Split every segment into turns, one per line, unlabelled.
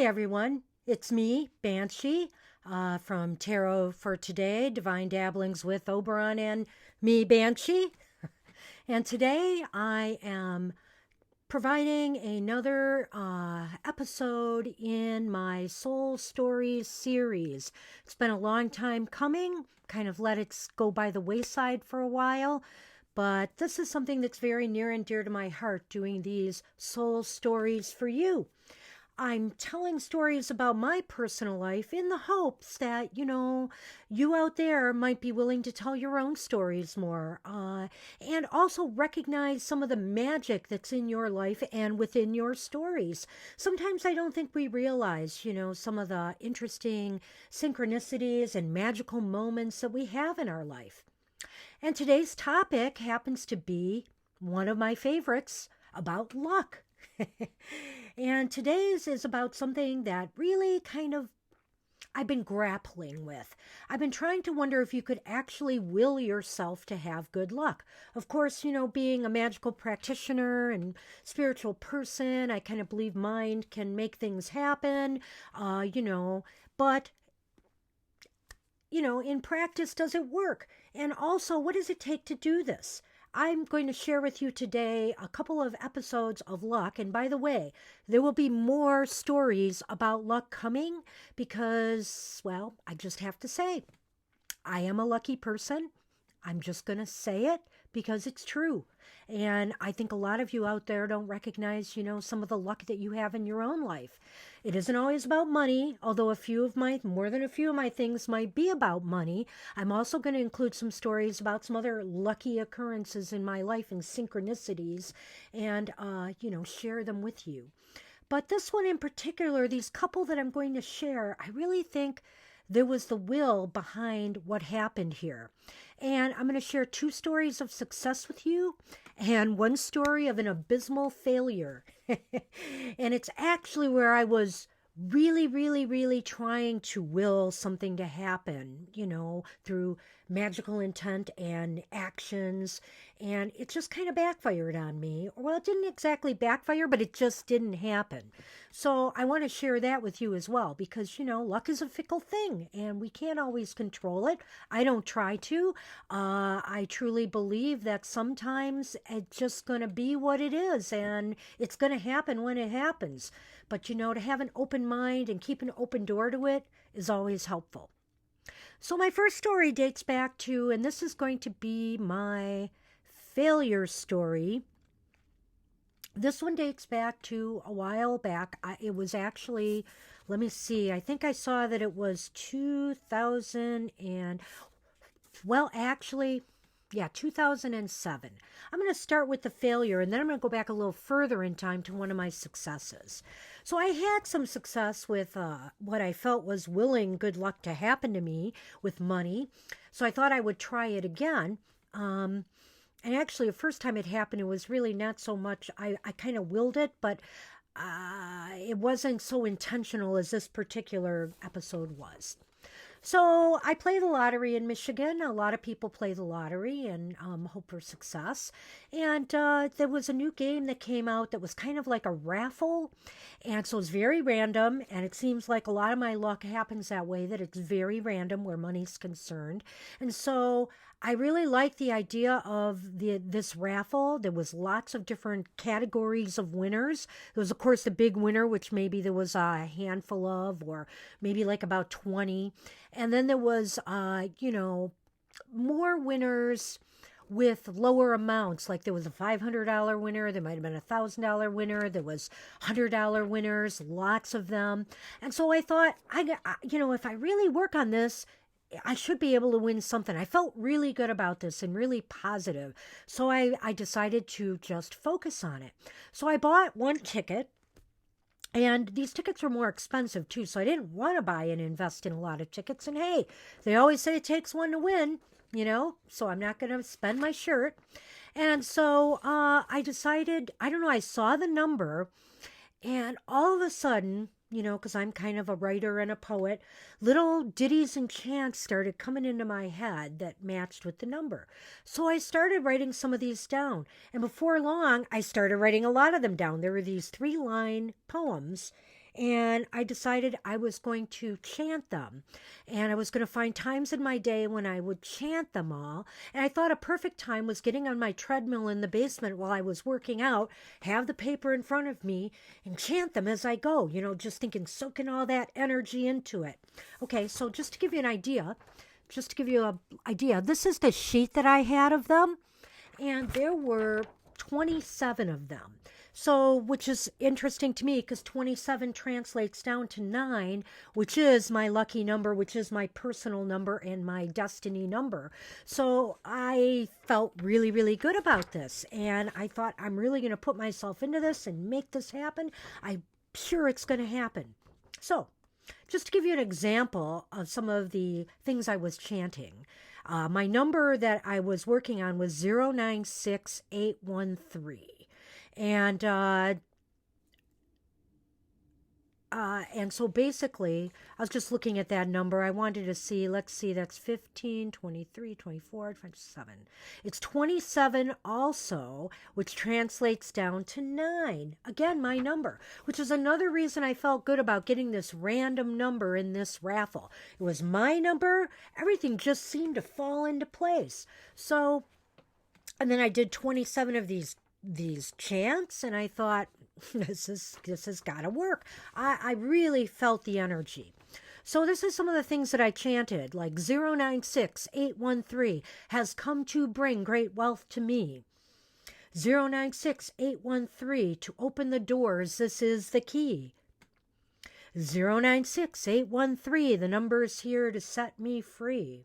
Hey everyone, it's me, Banshee, from Tarot for Today, Divine Dabblings with Oberon and me, Banshee. And today I am providing another episode in my Soul Stories series. It's been a long time coming, kind of let it go by the wayside for a while. But this is something that's very near and dear to my heart, doing these soul stories for you. I'm telling stories about my personal life in the hopes that, you out there might be willing to tell your own stories more, and also recognize some of the magic that's in your life and within your stories. Sometimes I don't think we realize, some of the interesting synchronicities and magical moments that we have in our life. And today's topic happens to be one of my favorites, about luck. And today's is about something that really I've been grappling with. I've been trying to wonder if you could actually will yourself to have good luck. Of course, being a magical practitioner and spiritual person, I kind of believe mind can make things happen, but in practice, does it work? And also, what does it take to do this? I'm going to share with you today a couple of episodes of luck. And by the way, there will be more stories about luck coming because, well, I just have to say, I am a lucky person. I'm just going to say it because it's true. And I think a lot of you out there don't recognize, some of the luck that you have in your own life. It isn't always about money, although more than a few of my things might be about money. I'm also going to include some stories about some other lucky occurrences in my life and synchronicities and, share them with you. But this one in particular, these couple that I'm going to share, I really think there was the will behind what happened here. And I'm going to share two stories of success with you and one story of an abysmal failure. And it's actually where I was really, really, really trying to will something to happen, through magical intent and actions. And it just kind of backfired on me. Well, it didn't exactly backfire, but it just didn't happen. So I want to share that with you as well, because, luck is a fickle thing and we can't always control it. I don't try to. I truly believe that sometimes it's just going to be what it is and it's going to happen when it happens. But, to have an open mind and keep an open door to it is always helpful. So my first story dates back to, and this is going to be my failure story. This one dates back to a while back. It was actually, let me see, I think I saw that it was 2000 and, well, actually, yeah, 2007. I'm going to start with the failure, and then I'm going to go back a little further in time to one of my successes. So I had some success with what I felt was willing good luck to happen to me with money. So I thought I would try it again. And actually, the first time it happened, it was really not so much, I kind of willed it, but it wasn't so intentional as this particular episode was. So I play the lottery in Michigan. A lot of people play the lottery and hope for success. And there was a new game that came out that was kind of like a raffle. And so it's very random. And it seems like a lot of my luck happens that way, that it's very random where money's concerned. And so I really like the idea of this raffle. There was lots of different categories of winners. There was, of course, the big winner, which maybe there was a handful of, or maybe like about 20. And then there was, more winners with lower amounts. Like there was a $500 winner. There might have been a $1,000 winner. There was $100 winners, lots of them. And so I thought, if I really work on this, I should be able to win something. I felt really good about this and really positive. So I decided to just focus on it. So I bought one ticket. And these tickets were more expensive too, so I didn't want to buy and invest in a lot of tickets. And hey, they always say it takes one to win, so I'm not going to spend my shirt. And so I decided, I saw the number, and all of a sudden, because I'm kind of a writer and a poet, little ditties and chants started coming into my head that matched with the number. So I started writing some of these down. And before long, I started writing a lot of them down. There were these 3-line poems. And I decided I was going to chant them. And I was going to find times in my day when I would chant them all. And I thought a perfect time was getting on my treadmill in the basement while I was working out, have the paper in front of me, and chant them as I go, just thinking, soaking all that energy into it. Okay, so just to give you an idea, this is the sheet that I had of them, and there were 27 of them. So, which is interesting to me because 27 translates down to 9, which is my lucky number, which is my personal number and my destiny number. So, I felt really, really good about this. And I thought, I'm really going to put myself into this and make this happen. I'm sure it's going to happen. So, just to give you an example of some of the things I was chanting, my number that I was working on was 096813. And so basically, I was just looking at that number. I wanted to see, let's see, that's 15, 23, 24, 27. It's 27 also, which translates down to 9. Again, my number, which is another reason I felt good about getting this random number in this raffle. It was my number. Everything just seemed to fall into place. So, and then I did 27 of these chants, and I thought, this has got to work. I really felt the energy. So this is some of the things that I chanted, like 096813 has come to bring great wealth to me. 096813 to open the doors, this is the key. 096813, the number is here to set me free.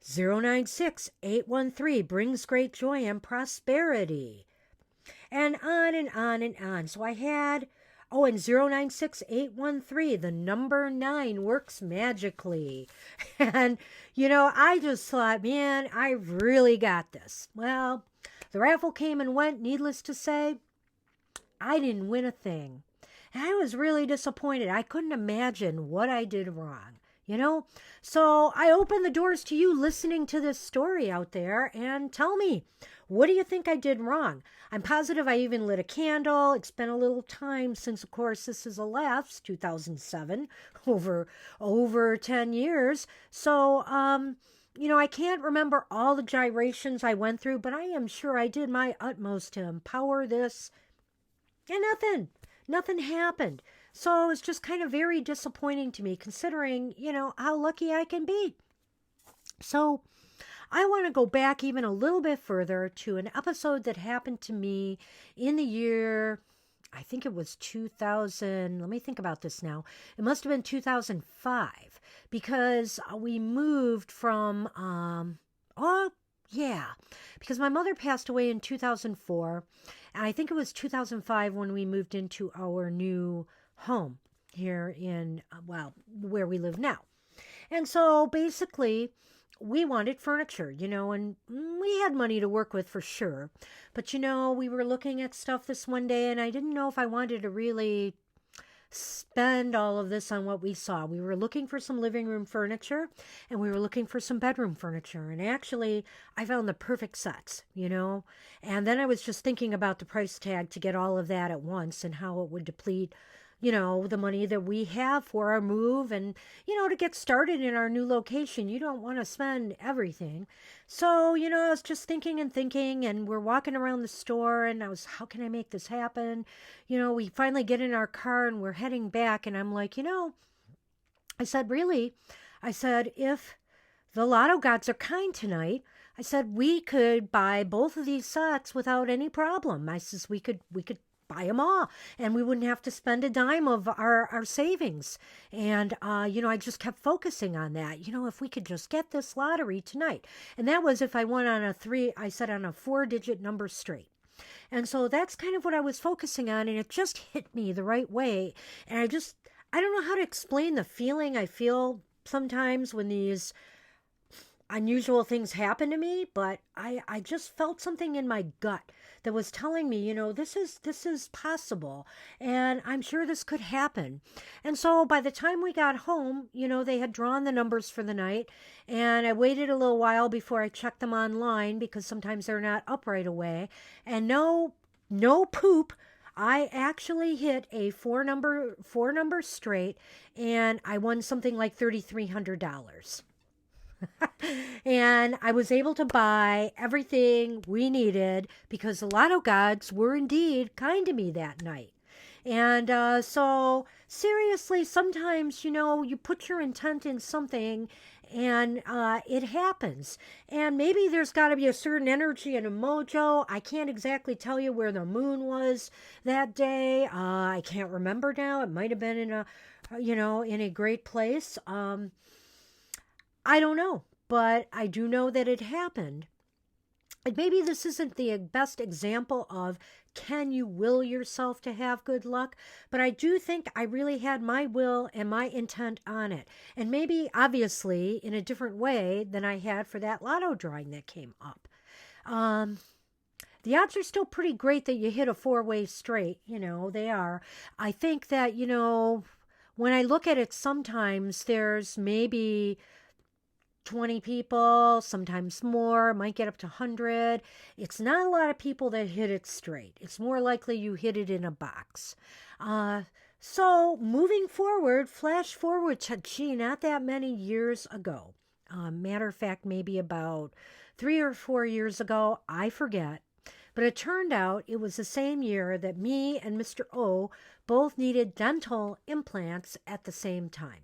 096813 brings great joy and prosperity. And on and on and on. So I had, and 096813, the number 9 works magically. And, I just thought, man, I really got this. Well, the raffle came and went, needless to say, I didn't win a thing. And I was really disappointed. I couldn't imagine what I did wrong. So I open the doors to you listening to this story out there and tell me, what do you think I did wrong? I'm positive I even lit a candle. It's been a little time since, of course, this is elapsed, 2007, over 10 years. So, I can't remember all the gyrations I went through, but I am sure I did my utmost to empower this. And nothing happened. So it's just kind of very disappointing to me considering, how lucky I can be. So I want to go back even a little bit further to an episode that happened to me in the year, I think it was 2000. Let me think about this now. It must have been 2005 because we moved from, because my mother passed away in 2004. And I think it was 2005 when we moved into our new home here in, where we live now. And so basically, we wanted furniture, and we had money to work with for sure. But, we were looking at stuff this one day, and I didn't know if I wanted to really spend all of this on what we saw. We were looking for some living room furniture, and we were looking for some bedroom furniture. And actually, I found the perfect sets, And then I was just thinking about the price tag to get all of that at once and how it would deplete the money that we have for our move and, to get started in our new location. You don't want to spend everything. So, I was just thinking, and we're walking around the store, and how can I make this happen? We finally get in our car and we're heading back, and I'm like, I said, really? I said, if the lotto gods are kind tonight, I said, we could buy both of these sets without any problem. I says, we could buy them all, and we wouldn't have to spend a dime of our savings. And, I just kept focusing on that. If we could just get this lottery tonight. And that was if I won on a 4-digit number straight. And so that's kind of what I was focusing on, and it just hit me the right way. And I don't know how to explain the feeling I feel sometimes when these unusual things happen to me, but I just felt something in my gut that was telling me, this is possible, and I'm sure this could happen. And so by the time we got home, they had drawn the numbers for the night, and I waited a little while before I checked them online because sometimes they're not up right away. And no poop, I actually hit a four number straight, and I won something like $3,300. And I was able to buy everything we needed because the lotto gods were indeed kind to me that night. And so, seriously, sometimes, you put your intent in something and it happens. And maybe there's got to be a certain energy and a mojo. I can't exactly tell you where the moon was that day. I can't remember now. It might have been in a great place. I don't know, but I do know that it happened. And maybe this isn't the best example of can you will yourself to have good luck, but I do think I really had my will and my intent on it. And maybe, obviously, in a different way than I had for that lotto drawing that came up. The odds are still pretty great that you hit a four-way straight. They are. I think that, when I look at it, sometimes there's maybe 20 people, sometimes more, might get up to 100. It's not a lot of people that hit it straight. It's more likely you hit it in a box. So moving forward, flash forward to, not that many years ago. Matter of fact, maybe about 3 or 4 years ago, I forget. But it turned out it was the same year that me and Mr. O both needed dental implants at the same time.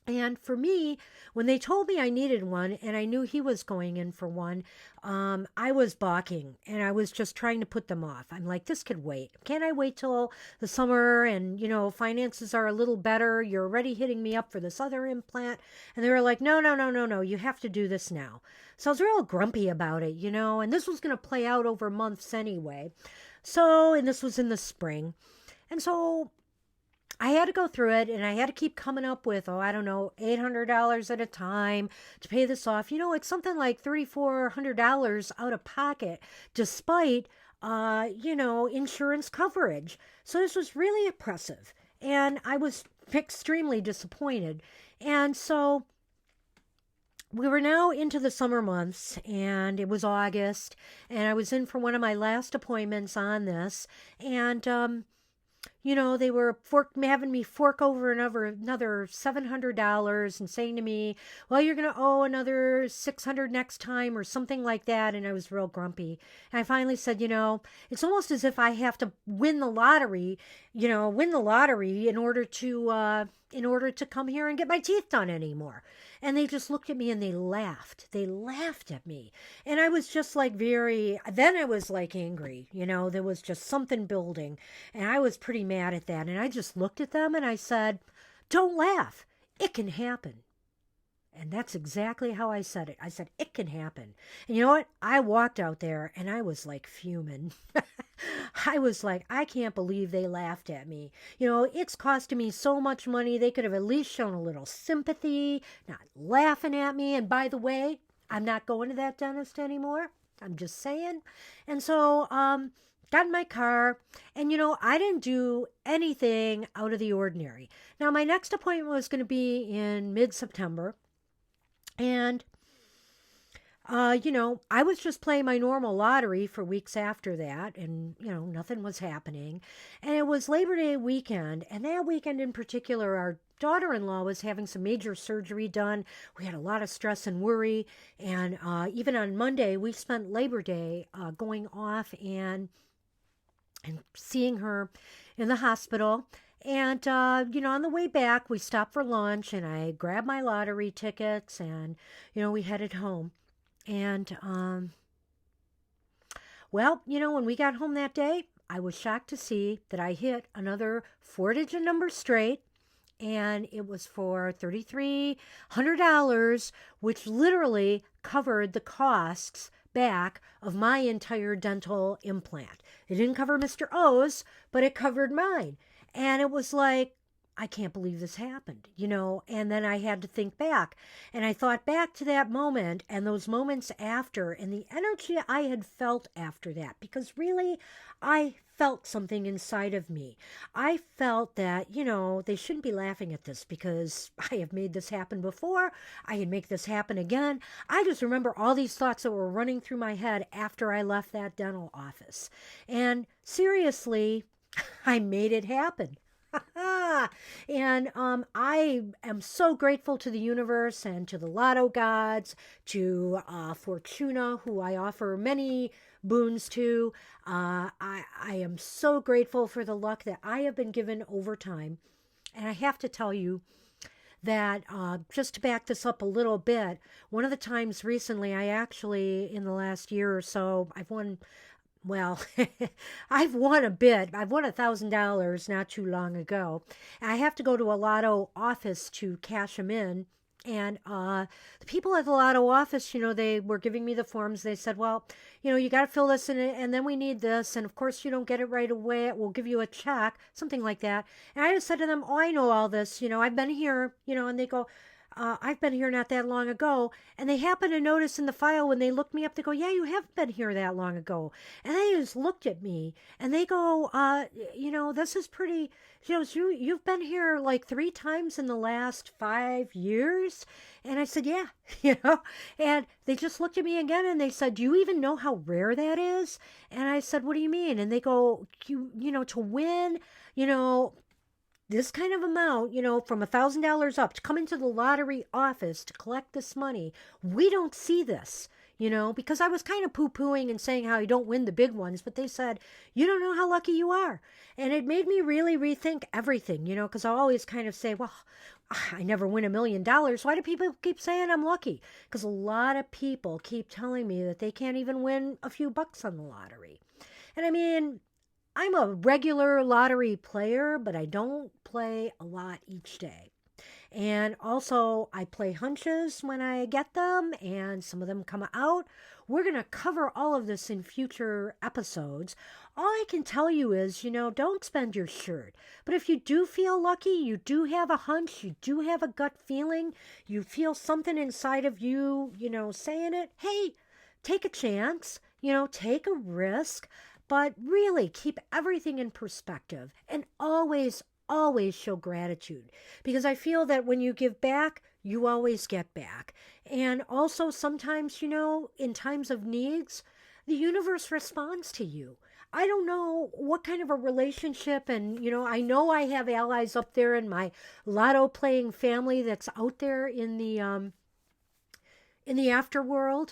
And for me, when they told me I needed one and I knew he was going in for one, I was balking and I was just trying to put them off. I'm like, this could wait. Can't I wait till the summer and, finances are a little better? You're already hitting me up for this other implant. And they were like, no, no, no, no, no. You have to do this now. So I was real grumpy about it, and this was going to play out over months anyway. And this was in the spring. And so I had to go through it, and I had to keep coming up with, $800 at a time to pay this off. It's something like $3,400 out of pocket, despite, insurance coverage. So this was really oppressive, and I was extremely disappointed. And so we were now into the summer months, and it was August, and I was in for one of my last appointments on this, and they were having me fork over another $700 and saying to me, well, you're going to owe another $600 next time or something like that. And I was real grumpy. And I finally said, it's almost as if I have to win the lottery in order to come here and get my teeth done anymore. And they just looked at me and they laughed. They laughed at me. And I was just then I was angry, there was just something building. And I was pretty mad at that. And I just looked at them and I said, don't laugh. It can happen. And that's exactly how I said it. I said, it can happen. And you know what? I walked out there and I was fuming. I was like, I can't believe they laughed at me. It's costing me so much money. They could have at least shown a little sympathy, not laughing at me. And by the way, I'm not going to that dentist anymore. I'm just saying. And so, got in my car, and I didn't do anything out of the ordinary. Now, my next appointment was going to be in mid-September. And, I was just playing my normal lottery for weeks after that, and, nothing was happening. And it was Labor Day weekend, and that weekend in particular, our daughter-in-law was having some major surgery done. We had a lot of stress and worry, and even on Monday, we spent Labor Day going off and seeing her in the hospital. And, on the way back, we stopped for lunch, and I grabbed my lottery tickets, and, we headed home. And, when we got home that day, I was shocked to see that I hit another 4-digit number straight, and it was for $3,300, which literally covered the costs back of my entire dental implant. It didn't cover Mr. O's, but it covered mine. And it was like, I can't believe this happened, and then I had to think back, and I thought back to that moment and those moments after and the energy I had felt after that, because really I felt something inside of me. I felt that, they shouldn't be laughing at this because I have made this happen before. I can make this happen again. I just remember all these thoughts that were running through my head after I left that dental office. And seriously, I made it happen. And I am so grateful to the universe and to the lotto gods, to Fortuna, who I offer many boons to. I am so grateful for the luck that I have been given over time. And I have to tell you that just to back this up a little bit, one of the times recently, I actually, in the last year or so, I've won, well, I've won a bit. I've won $1,000 not too long ago. I have to go to a lotto office to cash them in. And the people at the lotto office, they were giving me the forms. They said, well, you got to fill this in, and then we need this. And of course, you don't get it right away. We'll give you a check, something like that. And I just said to them, oh, I know all this. I've been here, and they go, I've been here not that long ago. And they happen to notice in the file when they looked me up, they go, yeah, you have been here that long ago. And they just looked at me and they go, this is pretty, you've been here like 3 times in the last 5 years. And I said, yeah, and they just looked at me again and they said, do you even know how rare that is? And I said, what do you mean? And they go, to win, this kind of amount, from $1,000 up to come into the lottery office to collect this money, we don't see this, because I was kind of poo-pooing and saying how you don't win the big ones, but they said, you don't know how lucky you are. And it made me really rethink everything, because I always kind of say, well, I never win $1 million. Why do people keep saying I'm lucky? Because a lot of people keep telling me that they can't even win a few bucks on the lottery. And I mean, I'm a regular lottery player, but I don't play a lot each day. And also, I play hunches when I get them, and some of them come out. We're going to cover all of this in future episodes. All I can tell you is, don't spend your shirt. But if you do feel lucky, you do have a hunch, you do have a gut feeling, you feel something inside of you, saying it, hey, take a chance, take a risk. But really keep everything in perspective and always, always show gratitude, because I feel that when you give back, you always get back. And also sometimes, in times of needs, the universe responds to you. I don't know what kind of a relationship, and I know I have allies up there in my lotto playing family that's out there in the afterworld,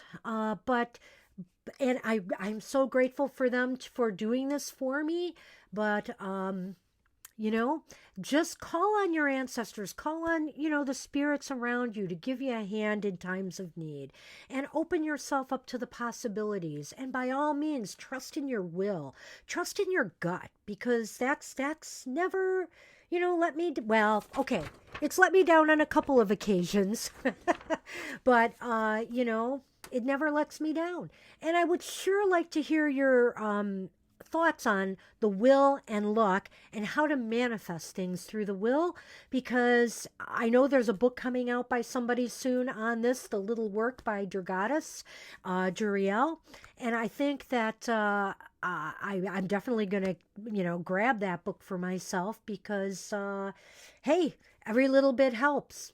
but I'm so grateful for them for doing this for me. But, just call on your ancestors, call on, the spirits around you to give you a hand in times of need, and open yourself up to the possibilities. And by all means, trust in your will, trust in your gut, because that's never, it's let me down on a couple of occasions, but, it never lets me down. And I would sure like to hear your thoughts on the will and luck and how to manifest things through the will, because I know there's a book coming out by somebody soon on this, The Little Work by Durgadas, Juriel. And I think that I'm definitely going to, grab that book for myself, because, hey, every little bit helps.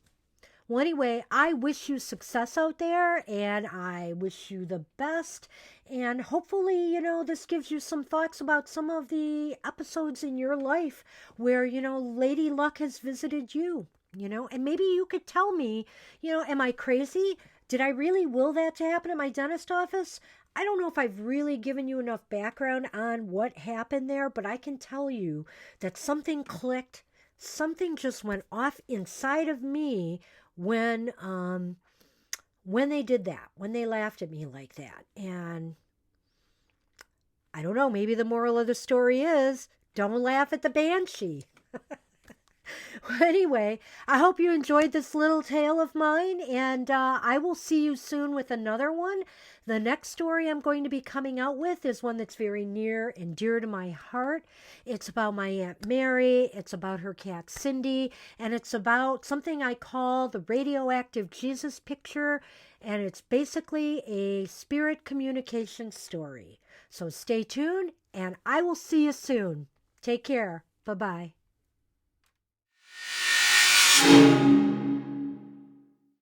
Well, anyway, I wish you success out there, and I wish you the best. And hopefully, this gives you some thoughts about some of the episodes in your life where, Lady Luck has visited you, and maybe you could tell me, am I crazy? Did I really will that to happen at my dentist office? I don't know if I've really given you enough background on what happened there, but I can tell you that something clicked, something just went off inside of me when they did that, when they laughed at me like that. And I don't know, maybe the moral of the story is don't laugh at the Banshee. Well, anyway, I hope you enjoyed this little tale of mine, and I will see you soon with another one. The next story I'm going to be coming out with is one that's very near and dear to my heart. It's about my Aunt Mary, it's about her cat Cindy, and it's about something I call the radioactive Jesus picture, and it's basically a spirit communication story. So stay tuned, and I will see you soon. Take care. Bye-bye.